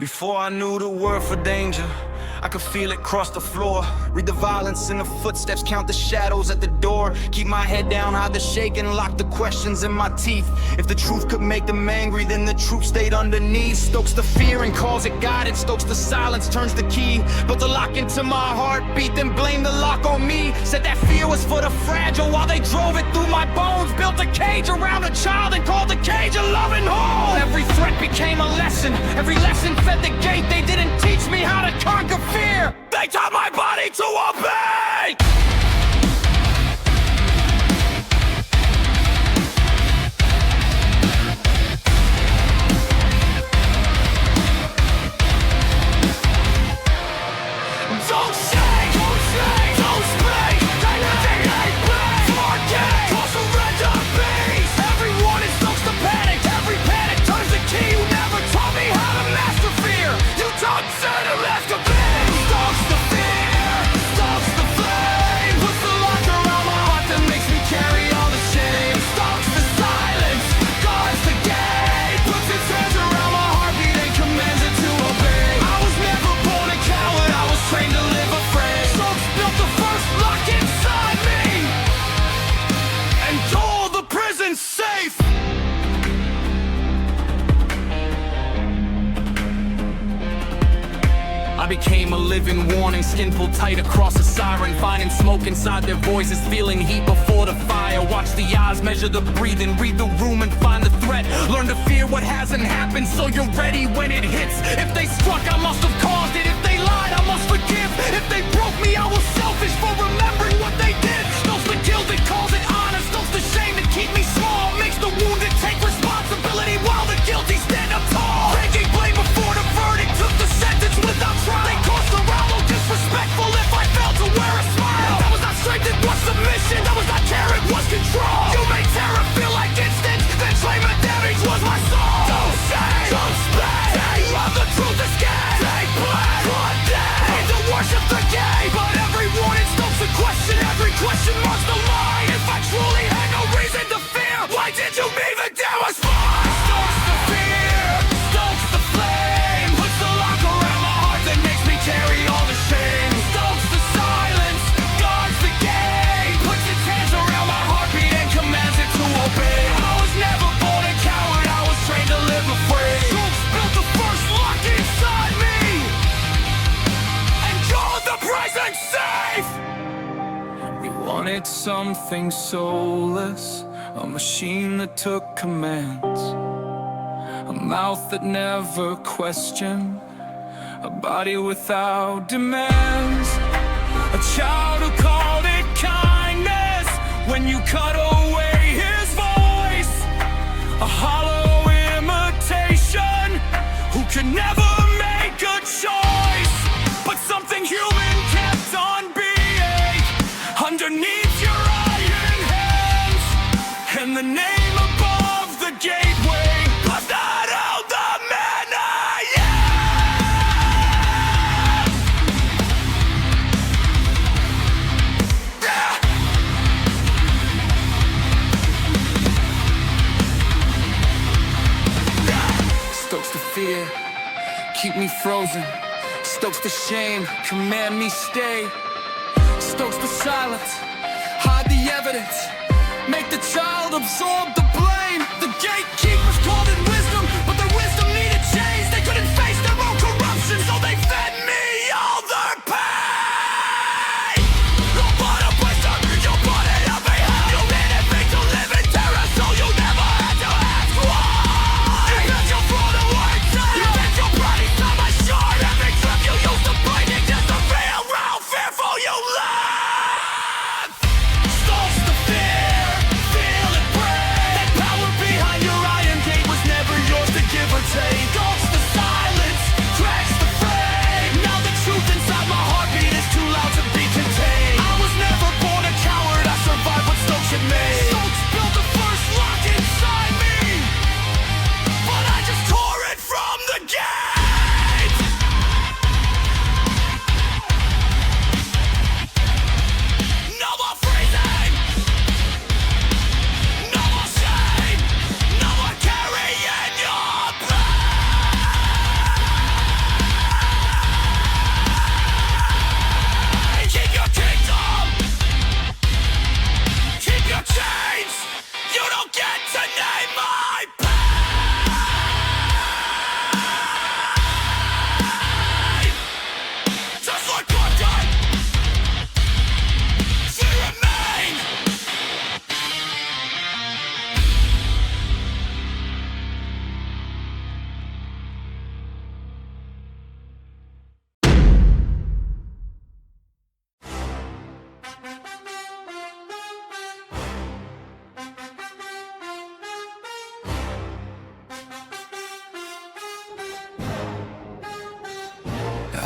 Before I knew the word for danger, I could feel it cross the floor. Read the violence in the footsteps, count the shadows at the door. Keep my head down, hide the shaking, lock the questions in my teeth. If the truth could make them angry, then the truth stayed underneath. Stokes the fear and calls it guidance, stokes the silence, turns the key. Built the lock into my heartbeat, then blamed the lock on me. Said that fear was for the fragile while they drove it through my bones. Built a cage around a child and called the cage a loving home. Every threat became a lesson, every lesson fed the gate. They didn't teach me how to conquer fear, they taught my body to obey! Don't say, don't speak, they hate me, forget, or surrender peace. Everyone is stokes to panic, every panic turns the key. You never taught me how to master fear, you taught me to master peace. Stokes the fear, stokes the flame, puts the lock around my heart that makes me carry all the shame. Stokes the silence, guards the gate, puts its hands around my heartbeat and commands it to obey. I was never born a coward, I was trained to live afraid. Stokes built the first lock inside me, and all the prison's safe. I became a living warning, skin pulled tight across a siren, finding smoke inside their voices, feeling heat before the fire. Watch the eyes, measure the breathing, read the room and find the threat. Learn to fear what hasn't happened so you're ready when it hits. If they struck, I must have caused it. If they lied, I must forgive. If they broke me, I was selfish for remembering what they did. Stokes the guilt that calls it honor, stokes the shame that keep me small. Makes the wounded take responsibility while the guilty stand up tall. Taking blame before the verdict, took the sentence without trial. They crossed around, no disrespectful if I failed to wear a smile. That was not strength, it was submission. That was not care, it was control. You made terror feel like instinct, then claim the damage was my soul. Don't say, don't speak, they love the truth escape. They blame, condemn, hate to worship the game. But everyone in Stokes a question, every question marks the line. If I truly had no reason to fear, why did you even dare aspire? Stokes the fear, Stokes the flame, puts the lock around my heart that makes me carry all the shame. Stokes the silence, guards the gate, puts its hands around my heartbeat and commands it to obey. I was never born a coward, I was trained to live afraid. Stokes built the first lock inside me, and called the prison safe. We wanted something soulless, a machine that took commands, a mouth that never questioned, a body without demands, a child who called it kindness when you cut away his voice, a hollow imitation who could never make a choice. But something human kept on being underneath your iron hands, and the name above the gateway was not all the man I am. Stokes the fear, keep me frozen. Stokes the shame, command me stay. Stokes the silence, hide the evidence, make the child absorb the blame. The gatekeepers called it wisdom, but their wisdom needed change. They couldn't face their own corruption, so they fed me all their pain. You bought a wisdom, you bought it up a hell. You didn't think to live in terror, so you never had to ask why. You bet your throat away, you bet your body on my shore. Every trip you used to bite it just to feel how fearful you live. Stokes the fear, feel it break. That power behind your eye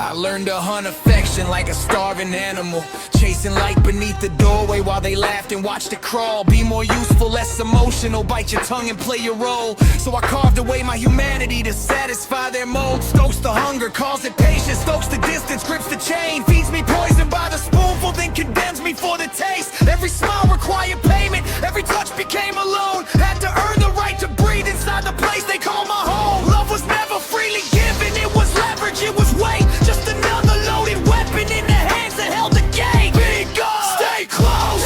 I learned to hunt affection like a starving animal, chasing light beneath the doorway while they laughed and watched it crawl. Be more useful, less emotional, bite your tongue and play your role. So I carved away my humanity to satisfy their mold. Stokes the hunger, calls it patience, stokes the distance, grips the chain, feeds me poison by the spoonful, then condemns me for the taste. Every smile required payment, every touch became a loan. Had to earn the right to breathe inside the place they call my home. Love was never freely given, it was leverage, it was weight. Just another loaded weapon in the hands that held the gate. Be God, stay close,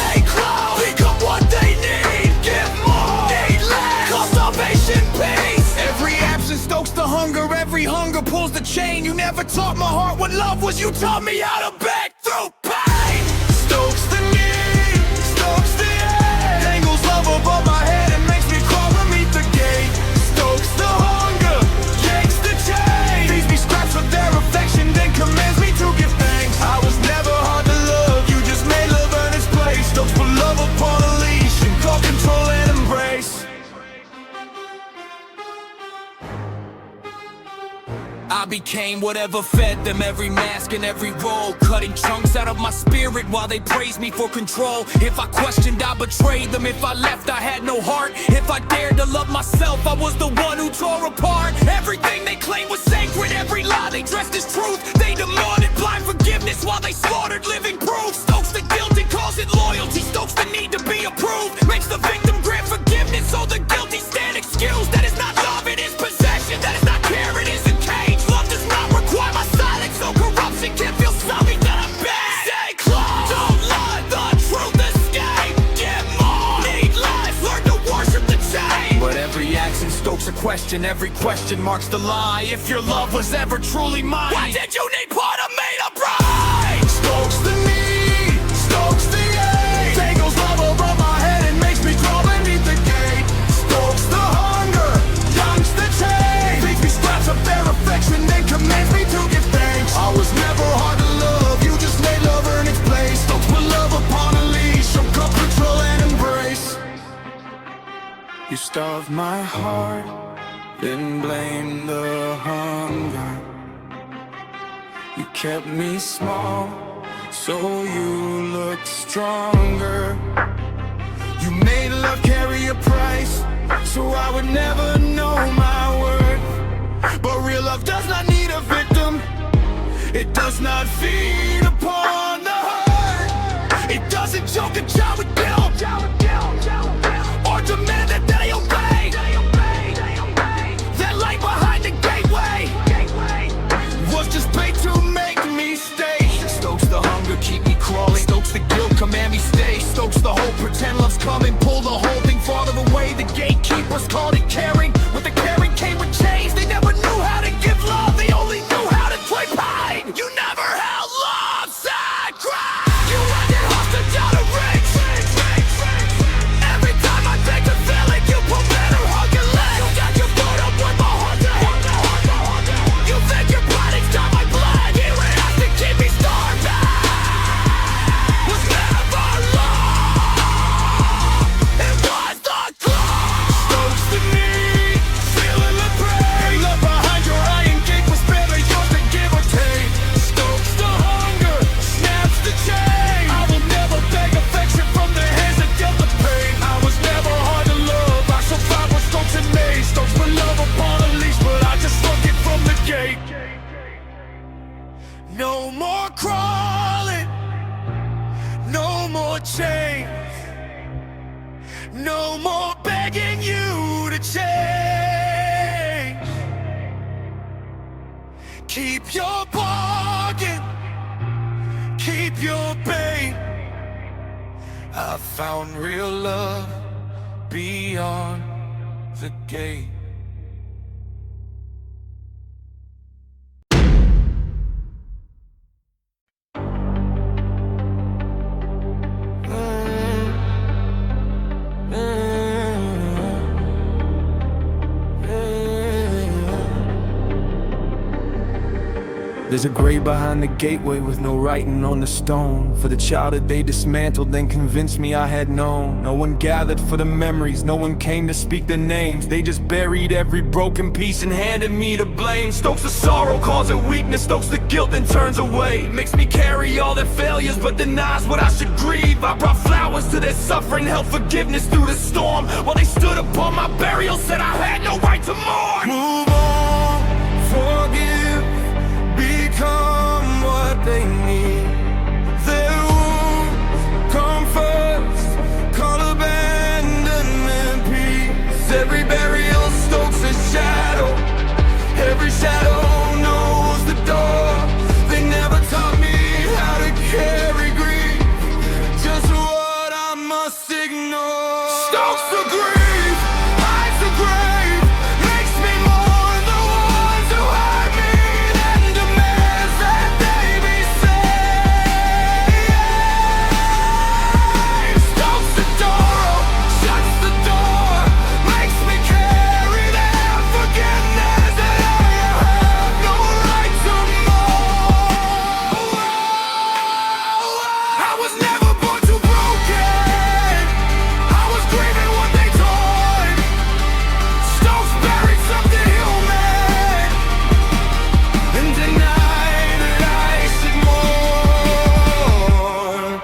become what they need. Give more, need less, cause salvation peace. Every absence stokes the hunger, every hunger pulls the chain. You never taught my heart what love was, you taught me how to beg through pain. Stokes the need, stokes the air, dangles love above my head and makes me crawl beneath the gate. Stokes the hunger, yanks the chain, feeds me scraps of their affection, then commands me to give thanks. I was never hard to love, you just made love earn its place. Stokes put love upon a leash and call control and embrace. I became whatever fed them, every mask and every role, cutting chunks out of my spirit while they praised me for control. If I questioned, I betrayed them. If I left, I had no heart. If I dared to love myself, I was the one who tore apart. Everything they claimed was sacred, every lie they dressed as truth. They demanded blind forgiveness while they slaughtered living proof. Stokes the guilt and calls it loyalty, stokes the need to be approved. Makes the victim grant forgiveness so the guilty stand excused. That is not love, it is possession. That is not care, it is a cage. Love does not require my silence, so corruption can feel sorry that I'm bad. Stay close, don't lie, the truth escape. Get more, need less, learn to worship the chain. But every action stokes a question, every question marks the lie. If your love was ever truly mine, why did you need part of me to break? Stokes the need, stokes the ache, tangles love above my head and makes me crawl beneath the gate. Stokes the hunger, yanks the chain, feeds me scraps of their affection, then commands me to give thanks. I was never hard to love, you just made love earn its place. Stokes put love upon a leash, show control and embrace. You starved my heart, then blamed the hunger. You kept me small, so you looked stronger. You made love carry a price, so I would never know my worth. But real love does not need a victim, it does not feed upon the hurt. It doesn't choke a child with guilt, or demand that they obey. That light behind the gateway was just bait to make me stay. Stokes the hunger, keep me crawling. Stokes the guilt, command me stay. Stokes the hope, pretend love's coming. Pull the whole thing farther away. The gatekeepers called it caring. With the caring came with chains. They never knew how to give love, they only knew how to play pain. You never held love sacred, you ended hostage out of reach. Every time I take a feeling, you pull better, hug your leg. You got your foot up with my heart. You think your body's got my blood, here it has to keep me starving. Was never love, it was the clock. Stokes the need, feeling the pain. Love behind your iron gate was barely yours to give or take. Stokes the hunger, snaps the chain. I will never beg affection from the hands that dealt the pain. I was never hard to love, I survived what Stokes had made. Stokes put love upon a leash, but I just slunk it from the gate. No more crawling, no more chains, no more begging you to change. Keep your bargain, keep your pain. I found real love beyond the gate. There's a grave behind the gateway with no writing on the stone. For the child that they dismantled and convinced me I had known. No one gathered for the memories, no one came to speak their names. They just buried every broken piece and handed me the blame. Stokes the sorrow, calls it weakness, stokes the guilt and turns away. Makes me carry all their failures but denies what I should grieve. I brought flowers to their suffering, held forgiveness through the storm. While they stood upon my burial, said I had no right to mourn. Move on, forgive, become what they need. Their wounds come first, call abandonment peace. Every burial stokes a shadow, every shadow knows the door. They never taught me how to carry grief, just what I must ignore. Stokes the grief, hides the grave, makes me mourn the ones who hurt me, then demands that they be saved. Stokes the door, shuts the door, makes me carry their forgiveness that I have no right to mourn. I was never born too broken, I was grieving what they taught. Stokes buried something human and denied that I should mourn.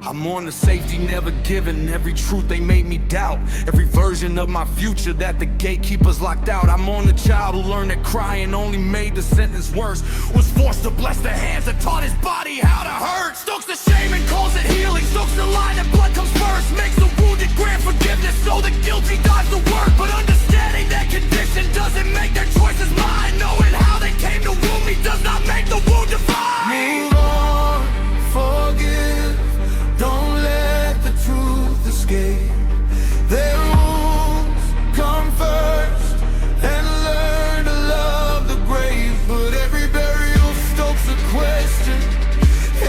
I mourn the safety never given, every truth they made me doubt, every version of my future that the gatekeepers locked out. I mourn the child who learned that crying only made the sentence worse, was forced to bless the hands that taught his body how to hurt. Stokes the shame and calls it healing, stokes the lie that blood comes first, makes the wounded grant forgiveness so the guilty dies the work. But understanding their condition doesn't make their choices mine. Knowing how they came to wound me does not make the wound divine. Move on, forgive, don't let the truth escape. Their wounds come first and learn to love the grave. But every burial stokes a question,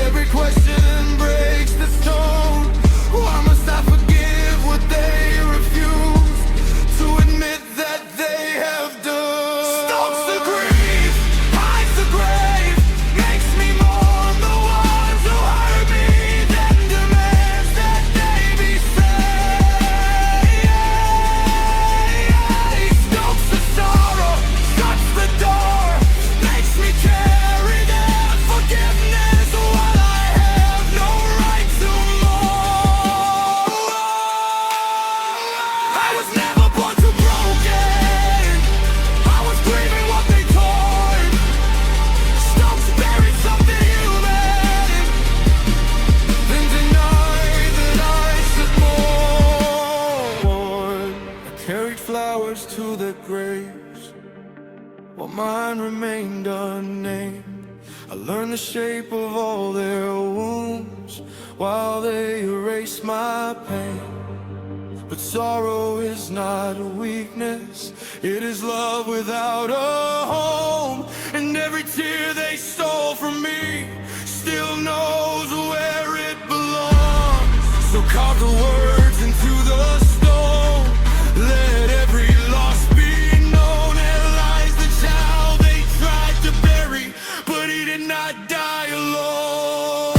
every question breaks the stone. Why must I forgive what they refuse to admit that they have done? Stokes the grief, hides the grave, makes me mourn the ones who hurt me, then demands that they be saved. Stokes the sorrow, shuts the door, makes me carry their forgiveness while I have no right to mourn. I was never born too broken, I was grieving what they taught. Stokes buried something human, then denied that I should mourn. I carried flowers to their graves, while mine remained unnamed. I learned the shape of all their wounds, while they erased my pain. But sorrow is not a weakness, it is love without a home. And every tear they stole from me still knows where it belongs. So carve the words into the stone, let every loss be known. There lies the child they tried to bury, but he did not die alone.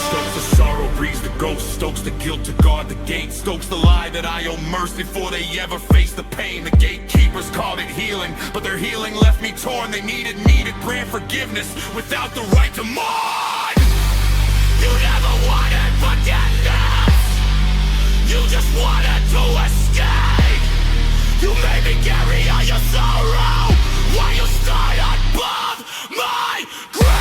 Stokes the sorrow, breathes the ghost, stokes the guilt to guard the gate, stokes the lie that I owe mercy before they ever face the pain. The gatekeepers called it healing, but their healing left me torn. They needed me to grant forgiveness without the right to mourn. You never wanted forgiveness, you just wanted to escape. You made me carry all your sorrow while you stood above my grave.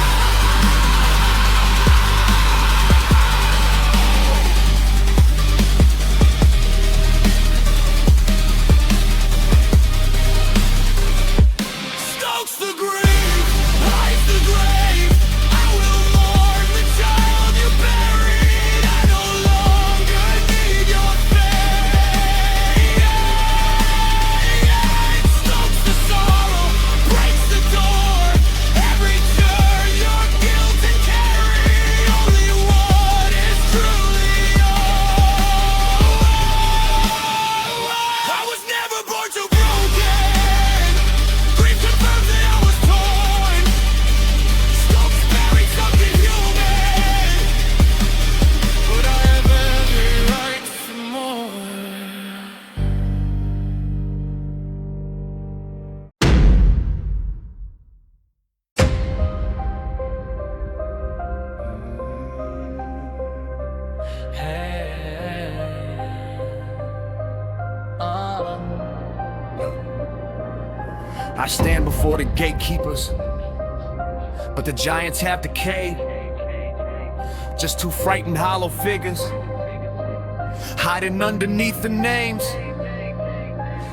Stokes the grief, hides the grave, I will mourn the child you buried. I no longer need your faith. I stand before the gatekeepers, but the giants have decayed. Just two frightened hollow figures hiding underneath the names.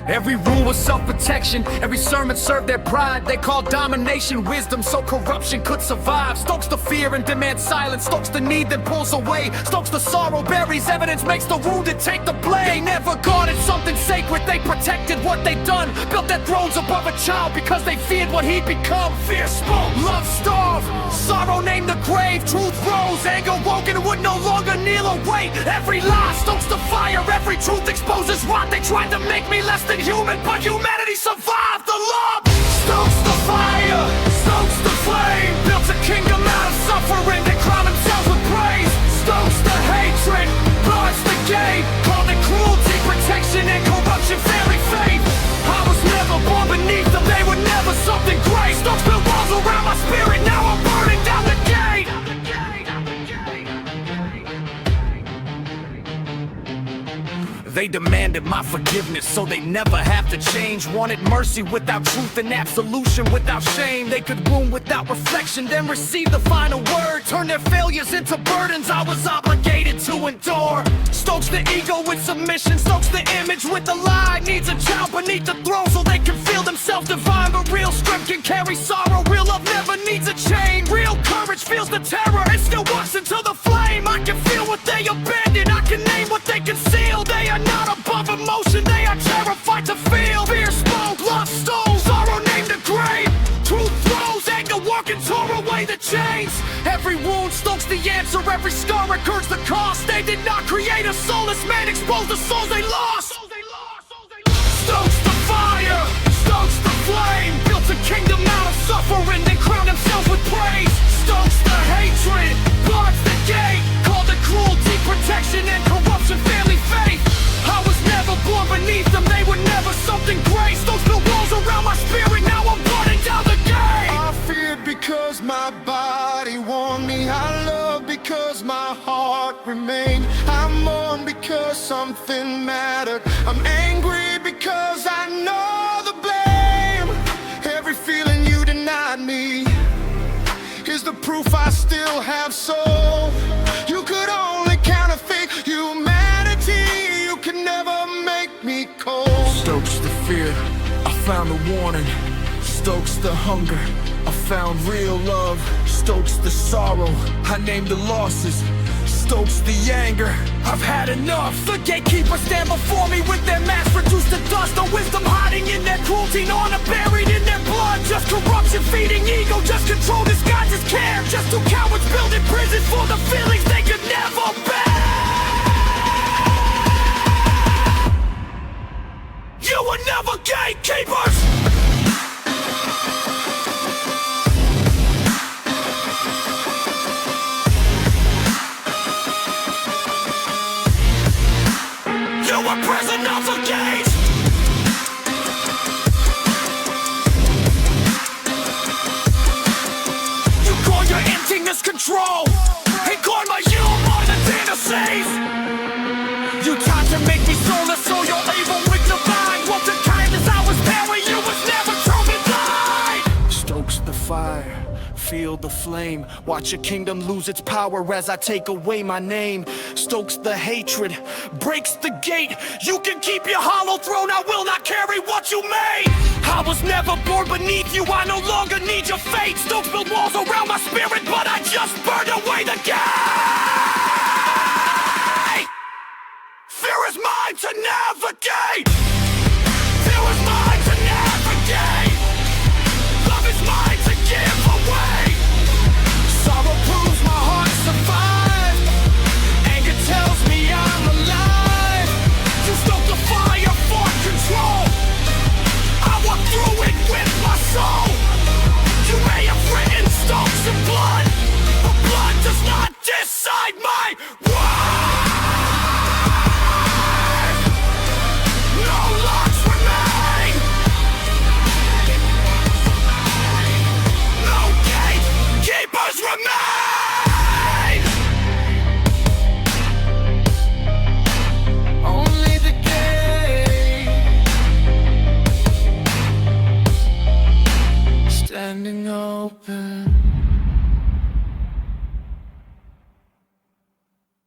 Every rule was self-protection, every sermon served their pride. They called domination wisdom so corruption could survive. Stokes the fear and demands silence, stokes the need that pulls away. Stokes the sorrow, buries evidence, makes the wounded take the blame. They never guarded something sacred, they protected what they'd done. Built their thrones above a child because they feared what he'd become. Fear spoke, love starved, sorrow named the grave. Truth rose, anger woke and would no longer kneel or wait. Every lie stokes the fire, every truth exposes rot. They tried to make me less than human, but humanity survived the law. Stokes the fire, stokes the flame. Built a kingdom out of suffering, they crown themselves with praise. Stokes the hatred, bars the gate. Called it cruelty, protection, and corruption, family faith. I was never born beneath them, they were never something great. Stokes built walls around my spirit, now I'm burning down the gate. They demanded my forgiveness so they never have to change. Wanted mercy without truth and absolution without shame. They could wound without reflection, then receive the final word. Turn their failures into burdens I was obligated to endure. Stokes the ego with submission, stokes the image with the lie. Needs a child beneath the throne so they can feel themselves divine. But real strength can carry sorrow, real love never needs a chain. Real courage feels the terror and still walks into the flame. I can feel what they abandoned, I can name what they conceal. They are not above emotion, they are terrified to feel. Fear spoke, love stole, sorrow named the grave. Truth throws, anger working tore away the chains. Every wound stokes the answer, every scar incurs the cost. They did not create a soulless man, expose the souls they lost. Stokes the fire, stokes the flame. Built a kingdom out of suffering, then crowned themselves with praise. Stokes the hatred, bars the gate. Called it cruelty, protection, and corruption, family faith. I was never born beneath them, they were never something great. Stokes built walls around my spirit, now I'm burning down the gate. I feared because my body warned me. I loved because my heart remained. I mourned because something mattered. I'm angry because I know the blame. Every feeling you denied me is the proof I still have soul. You could only counterfeit humanity, you can never make me cold. Stokes the fear, I found the warning. Stokes the hunger, I found real love. Stokes the sorrow, I named the losses. Stokes the anger, I've had enough. The gatekeepers stand before me with their masks reduced to dust. No wisdom hiding in their cruelty, no honor buried in their blood. Just corruption feeding ego, just control disguises care. Just two cowards building prisons for the feelings they could never bear. You were never gatekeepers. You were prisoners of gates. You call your emptiness control, and call my you more than fantasies. You tried to make me soulless, so you're evil with divine. Walked the kindness I was there when you was never truly blind. Stokes the fire, feel the flame. Watch your kingdom lose its power as I take away my name. Stokes the hatred, breaks the gate. You can keep your hollow throne, I will not carry what you made. I was never born beneath you, I no longer need your fate. Stokes built walls around my spirit, but I just burned away the gate. Fear is mine to navigate. Fear is mine to navigate. Love is mine to give away. Sorrow proves my heart survived. Anger tells me I'm alive. You stoke the fire for control. I walk through it with my soul. You may have written stokes in blood, but blood does not decide my worth. No locks remain. No gatekeepers remain. Only the gate. standing open.